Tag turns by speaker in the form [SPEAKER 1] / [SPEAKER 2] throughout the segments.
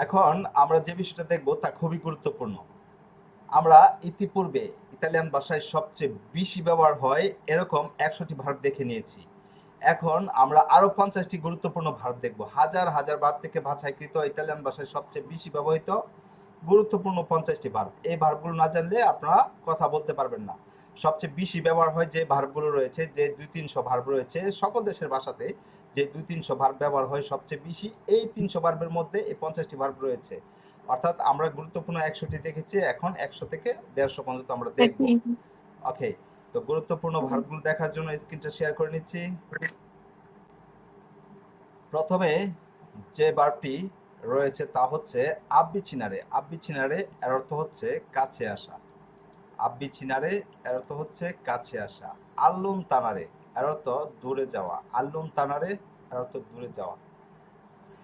[SPEAKER 1] এখন আমরা যে বিষয়টা দেখব তা খুবই গুরুত্বপূর্ণ। আমরা ইতিপূর্বে ইতালিয়ান ভাষায় সবচেয়ে বেশি ব্যবহার হয় এরকম ১০০টি ভার্ব দেখে নিয়েছি। এখন আমরা আরো ৫০টি গুরুত্বপূর্ণ ভার্ব দেখব। হাজার হাজার ভার্ব থেকে বাছাইকৃত ইতালিয়ান ভাষায় সবচেয়ে বেশি ব্যবহৃত গুরুত্বপূর্ণ ৫০টি ভার্ব। এই ভার্বগুলো না জানলে আপনারা কথা বলতে পারবেন না। সবচেয়ে বেশি ব্যবহার হয় যে ভার্বগুলো রয়েছে, যে ২-৩০০ ভার্ব রয়েছে সকল দেশের ভাষাতে, যে ২-৩০০ ভার্ব ব্যবহার হয় সবচেয়ে বেশি, এই ৩০০ ভার্বের মধ্যে এই ৫০টি ভার্ব রয়েছে। অর্থাৎ আমরা গুরুত্বপূর্ণ ১০০টি দেখেছি, এখন ১০০ থেকে ১৫০ পর্যন্ত আমরা দেখব। ওকে, তো গুরুত্বপূর্ণ ভার্বগুলো দেখার জন্য স্ক্রিনটা শেয়ার করে নিচ্ছি। প্রথমে যে ভার্বটি রয়েছে তা হচ্ছে আব্বিচিনারে। আব্বিচিনারে এর অর্থ হচ্ছে কাছে আসা। আব্বিচিনারে এর অর্থ হচ্ছে কাছে আসা। আল্লুন তানারে এর অর্থ দূরে যাওয়া। আল্লুন তানারে এর অর্থ দূরে যাওয়া।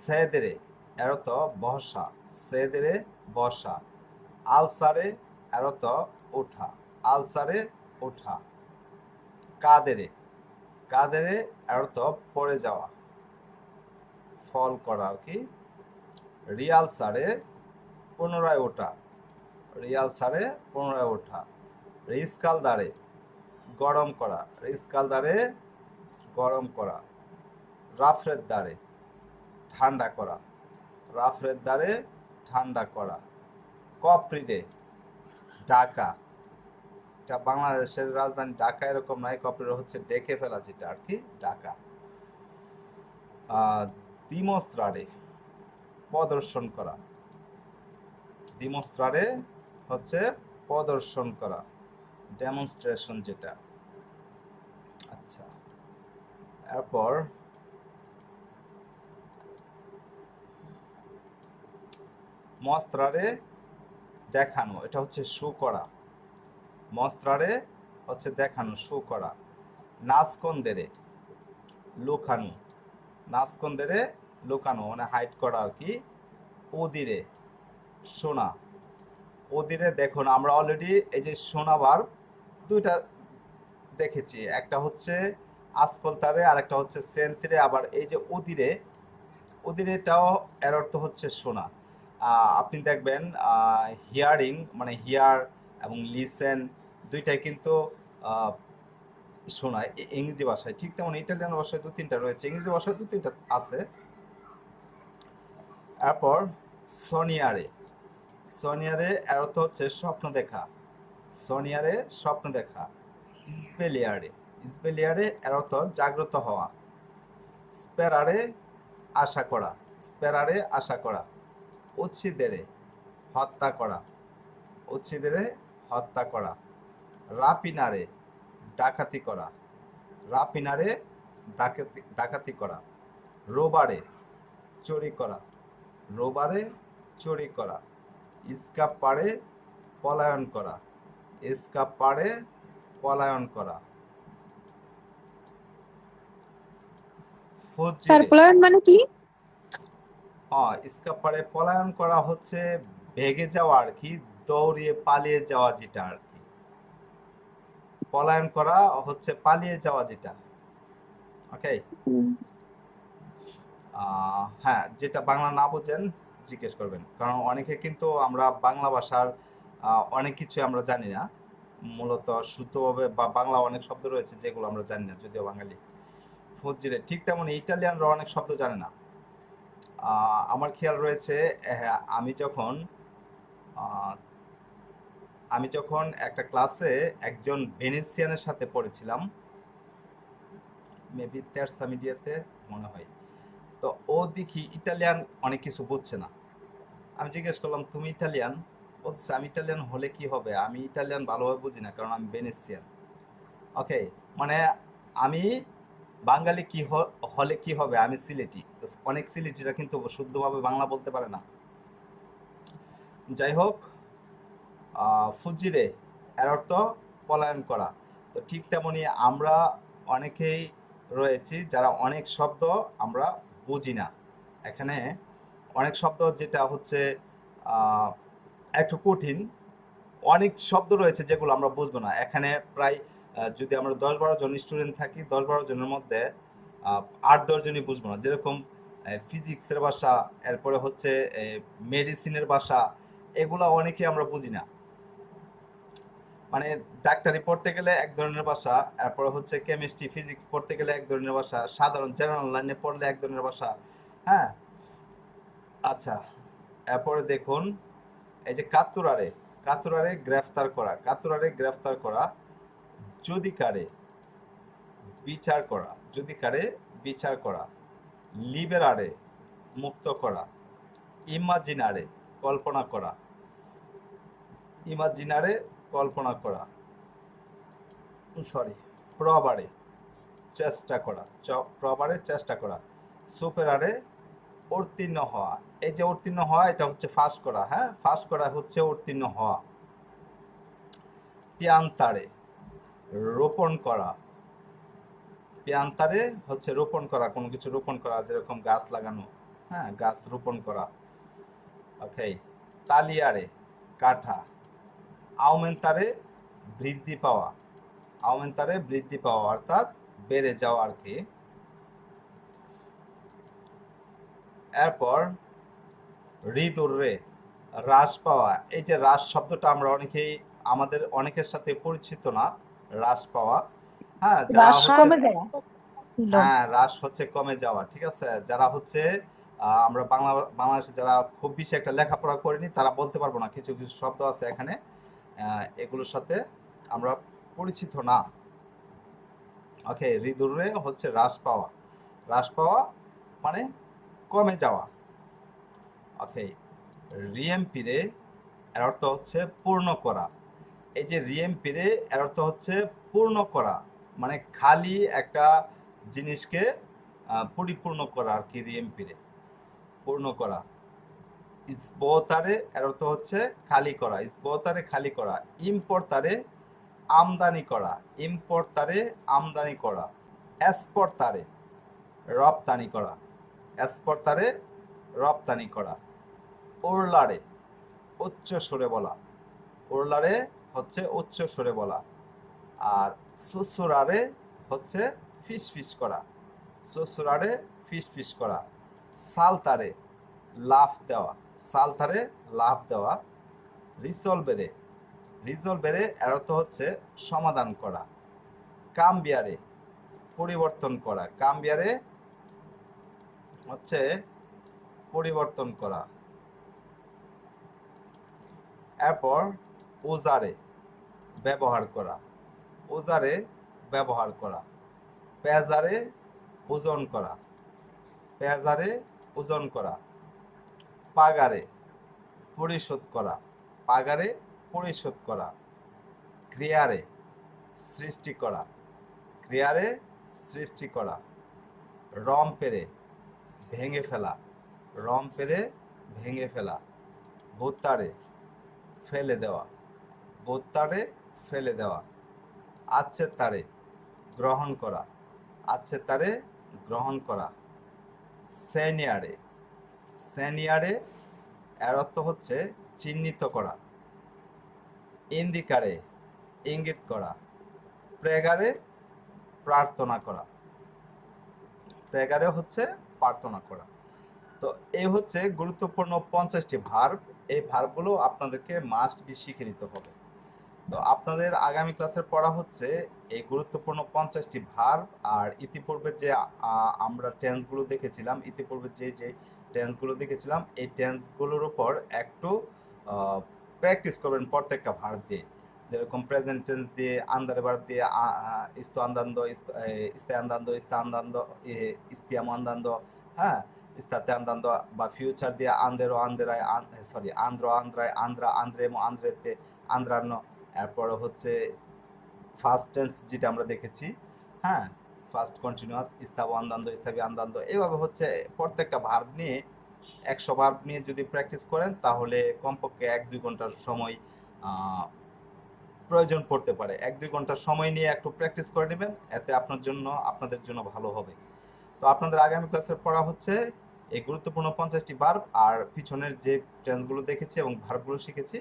[SPEAKER 1] সেদেরে এর অর্থ বসা। সেদেরে বসা। আলসারে এর অর্থ ওঠা। আলসারে ওঠা। কাদেরে, কাদেরে এর অর্থ পড়ে যাওয়া, ফল করা আর কি। রিয়াল সারে পুনরায় ওঠা। রিয়াল সারে পুনরায় ওঠা। রিস্কাল দাঁড়ে গরম করা। রিস্কাল দাঁড়ে গরম করা। রাফরের দ্বারে ঠান্ডা করা। রাফরের দ্বারে ঠান্ডা করা। কপ্রিডে ঢাকা। এটা বাংলাদেশের রাজধানী ঢাকা এরকম নয়, কপ্রিডে হচ্ছে ডেকে ফেলা, যেটা আর কি ঢাকা। দিমস্ত্রারে প্রদর্শন করা। দিমস্ত্রারে হচ্ছে প্রদর্শন করা, ডেমনস্ট্রেশন যেটা। আচ্ছা, এরপর মস্ত্রারে দেখানো, এটা হচ্ছে শো করা। মস্ত্রারে হচ্ছে দেখানো, শো করা। নাসকন্দেরে লুকানো। নাসকন্দেরে লুকানো মানে হাইড করা আর কি। ওদিরে শোনা। ওদিরে দেখুন, আমরা অলরেডি এই যে শোনাবার দুইটা দেখেছি, একটা হচ্ছে আসকলতারে আর একটা হচ্ছে সেন্তিরে। আবার এই যে ওদিরে, ওদিরেটাও এর অর্থ হচ্ছে শোনা। আপনি দেখবেন হিয়ারিং মানে হিয়ার এবং লিসেন দুইটাই কিন্তু শোনা ইংরেজি ভাষায়। ঠিক তেমন ইটালিয়ান ভাষায় ২-৩টা রয়েছে, ইংরেজি ভাষায় ২-৩টা আছে। এরপর সনিয়ারে। সনিয়ারে এর অর্থ হচ্ছে স্বপ্ন দেখা। সনিয়ারে স্বপ্ন দেখা। স্পেলিয়ারে, স্পেলিয়ারে এর অর্থ জাগ্রত হওয়া। স্পেরারে আশা করা। স্পেরারে আশা করা। উচ্ছিদেরে হত্যা করা। উচ্ছিদেরে হত্যা করা। রাপিনারে ডাকাতি করা। রাপিনারে ডাকাতি ডাকাতি করা। রোবারে চুরি করা। রোবারে চুরি করা। স্কাপারে পলায়ন করা। স্কাপারে পলায়ন করা। ফুজিরে
[SPEAKER 2] পলায়ন মানে কি?
[SPEAKER 1] স্কাপারে পলায়ন করা হচ্ছে ভেগে যাওয়া আর কি, দৌড়িয়ে পালিয়ে যাওয়া যেটা আর কি। পলায়ন করা হচ্ছে পালিয়ে যাওয়া যেটা। ওকে, হ্যাঁ, যেটা বাংলা না বোঝেন জিজ্ঞেস করবেন, কারণ অনেকে কিন্তু আমরা বাংলা ভাষার অনেক কিছু আমরা জানি না মূলত শুদ্ধভাবে, বা বাংলা অনেক শব্দ রয়েছে যেগুলো আমরা জানি না, যদিও বাঙালি। ফুজিরে ঠিক তেমন ইটালিয়ানরা অনেক শব্দ জানে না। আমার খেয়াল রয়েছে, হ্যাঁ, আমি যখন একটা ক্লাসে একজন ভেনেসিয়ানের সাথে পড়েছিলাম, মেবি তেরসা মিডিয়াতে মনে হয়। তো ও দেখি ইটালিয়ান অনেক কিছু বুঝছে না। আমি জিজ্ঞেস করলাম, তুমি ইটালিয়ান? বলছে আমি ইটালিয়ান হলে কি হবে, আমি ইটালিয়ান ভালোভাবে বুঝি না, কারণ আমি ভেনেসিয়ান। ওকে, মানে আমি বাঙালি কি হলে কি হবে, আমি সিলেটি। তো অনেক সিলেটিরা কিন্তু শুদ্ধভাবে বাংলা বলতে পারে না। যাই হোক, ফুজিরে এর অর্থ পলায়ন করা। তো ঠিক তেমনি আমরা অনেকেই রয়েছি যারা অনেক শব্দ আমরা বুঝি না। এখানে অনেক শব্দ যেটা হচ্ছে একটু কঠিন, অনেক শব্দ রয়েছে যেগুলো আমরা বুঝবো না। এখানে প্রায় যদি আমরা ১০-১২ জন স্টুডেন্ট থাকি, ১০-১২ জনের মধ্যে ৮-১০ জনই বুঝবো না। যেরকম ফিজিক্সের ভাষা, এরপরে হচ্ছে মেডিসিনের ভাষা, এগুলা অনেকে আমরা বুঝি না। মানে ডাক্তারি পড়তে গেলে এক ধরনের ভাষা, এরপরে হচ্ছে কেমিস্ট্রি ফিজিক্স পড়তে গেলে এক ধরনের ভাষা, সাধারণ জেনারেল লাইনে পড়লে এক ধরনের ভাষা। হ্যাঁ, আচ্ছা, এরপরে দেখুন এই যে কাতুরারে, কাতুরারে গ্রেফতার করা, কাতুরারে গ্রেফতার করা, যদি কারে বিচার করা, যদি কারে বিচার করা, লিবেরারে মুক্ত করা, ইমাজিনারে কল্পনা করা, ইমাজিনারে কল্পনা করা, সরি, প্রবারে চেষ্টা করা, প্রবারে চেষ্টা করা, সুপেরারে উত্তীর্ণ হওয়া। এই যে উত্তীর্ণ হওয়া এটা হচ্ছে ফাঁস করা, হ্যাঁ, ফাঁস করা হচ্ছে উত্তীর্ণ হওয়া। পিয়ান্তারে রোপণ করা, পিয়ান্তারে হচ্ছে রোপণ করা, কোনো কিছু রোপণ করা, যেরকম গাছ লাগানো, হ্যাঁ, গাছ রোপণ করা। ওকে, তালিয়ারে কাঠা, আউমেন্তারে বৃদ্ধি পাওয়া, আউমেন্তারে বৃদ্ধি পাওয়া অর্থাৎ বেড়ে যাওয়া আর কি। এরপর হৃদুরে হ্রাস পাওয়া। এই যে হ্রাস শব্দটা আমরা অনেকেই, আমাদের অনেকের সাথে পরিচিত না, হ্রাস পাওয়া। হ্যাঁ, যারা হচ্ছে, হ্যাঁ, হ্রাস হচ্ছে কমে যাওয়া, ঠিক আছে। যারা হচ্ছে আমরা বাংলাদেশে যারা খুব বেশি একটা লেখাপড়া করিনি তারা বলতে পারবো না, কিছু কিছু শব্দ আছে এখানে, এগুলোর সাথে আমরা পরিচিত না। ওকে, হৃদুরে হচ্ছে হ্রাস পাওয়া, হ্রাস পাওয়া মানে কমে যাওয়া। ওকে, রিএমপিরে এর অর্থ হচ্ছে পূর্ণ করা। এই যে রিএমপিরে এর অর্থ হচ্ছে পূর্ণ করা, মানে খালি একটা জিনিসকে পরিপূর্ণ করা আর কি, রিএমপিরে পূর্ণ করা। ইসবতারে এর অর্থ হচ্ছে খালি করা, ইসবতারে খালি করা। ইম্পোর্টারে আমদানি করা, ইম্পোর্টারে আমদানি করা। এক্সপোর্টারে রপ্তানি করা, এক্সপোর্টারে রপ্তানি করা। ওরলারে উচ্চ সুরে বলা, ওরলারে হচ্ছে উচ্চ সুরে বলা। আর সুসুরারে হচ্ছে ফিস ফিস করা, সুসুরারে ফিস ফিস করা। সালতারে লাফ দেওয়া, সালতারে লাফ দেওয়া। রিসলভেরে, রিসলভেরে এর অর্থ হচ্ছে সমাধান করা। কাম্বিয়ারে পরিবর্তন করা, কাম্বিয়ারে হচ্ছে পরিবর্তন করা। এরপর ওজারে ব্যবহার করা, ওজারে ব্যবহার করা। পেজারে ওজন করা, পেজারে ওজন করা। পাগারে পরিশোধ করা, পাগারে পরিশোধ করা। ক্রিয়ারে সৃষ্টি করা, ক্রিয়ারে সৃষ্টি করা। রম্পেরে ভেঙে ফেলা, রম্পেরে ভেঙে ফেলা। বোত্তারে ফেলে দেওয়া, বোত্তারে ফেলে দেওয়া। আচ্ছের তারে গ্রহণ করা, আচ্ছের তারে গ্রহণ করা। সেনিয়ারে, সেনিয়ারে এর অর্থ হচ্ছে চিহ্নিত করা। ইন্দিকারে ইঙ্গিত করা। প্রেগারে প্রার্থনা করা, প্রেগারে হচ্ছে প্রার্থনা করা। তো এই হচ্ছে গুরুত্বপূর্ণ 50টি ভার্ব। এই ভার্বগুলো আপনাদেরকে মাস্ট বি শিখে নিতে হবে। তো আপনাদের আগামী ক্লাসের পড়া হচ্ছে এই গুরুত্বপূর্ণ 50টি ভার্ব। আর ইতিপূর্বে যে আমরা টেন্সগুলো দেখেছিলাম, ইতিপূর্বে যে যে টেন্সগুলো দেখেছিলাম, এই টেন্সগুলোর উপর একটু প্র্যাকটিস করবেন প্রত্যেকটা ভার্ব দিয়ে। যেরকম প্রেজেন্ট টেন্স দিয়ে, আন্দারে ভার্ব দিয়ে, ইস্তো আন্দান্দো, ইস্তে আন্দান্দো, ইস্তা আন্দান্দো, ইস্তিয়ামো আন্দান্দো, হ্যাঁ, ইস্তাতে আন্দান্দো, বা ফিউচার দিয়ে আন্দেরো আন্দেরায়, সরি, আন্দ্রো আন্দ্রায়, আন্দ্রা আন্দ্রেমো আন্দ্রেতে, আন্দ্রান্ন। এরপরে হচ্ছে ফার্স্ট টেন্স যেটা আমরা দেখেছি, হ্যাঁ, ফার্স্ট কন্টিনিউয়াস, ইস্তাবো আন্দান্দো, ইস্তাবি আন্দান্দো। এইভাবে হচ্ছে প্রত্যেকটা ভার্ব নিয়ে, 100 ভার্ব নিয়ে যদি প্র্যাকটিস করেন তাহলে কমপক্ষে 1-2 ঘন্টার সময় প্রয়োজন পড়তে পারে। 1-2 ঘন্টার সময় নিয়ে একটু প্র্যাকটিস করে নেবেন, এতে আপনার জন্য, আপনাদের জন্য ভালো হবে। তো আপনাদের আগামী ক্লাসের পড়া হচ্ছে এই গুরুত্বপূর্ণ 50টি ভার্ব, আর পিছনের যে টেন্সগুলো দেখেছি এবং ভার্বগুলো শিখেছি,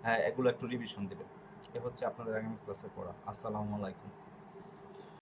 [SPEAKER 1] হ্যাঁ, এগুলো একটু রিভিশন দেবেন। এ হচ্ছে আপনাদের আগামী ক্লাসের পড়া। আসসালামু আলাইকুম।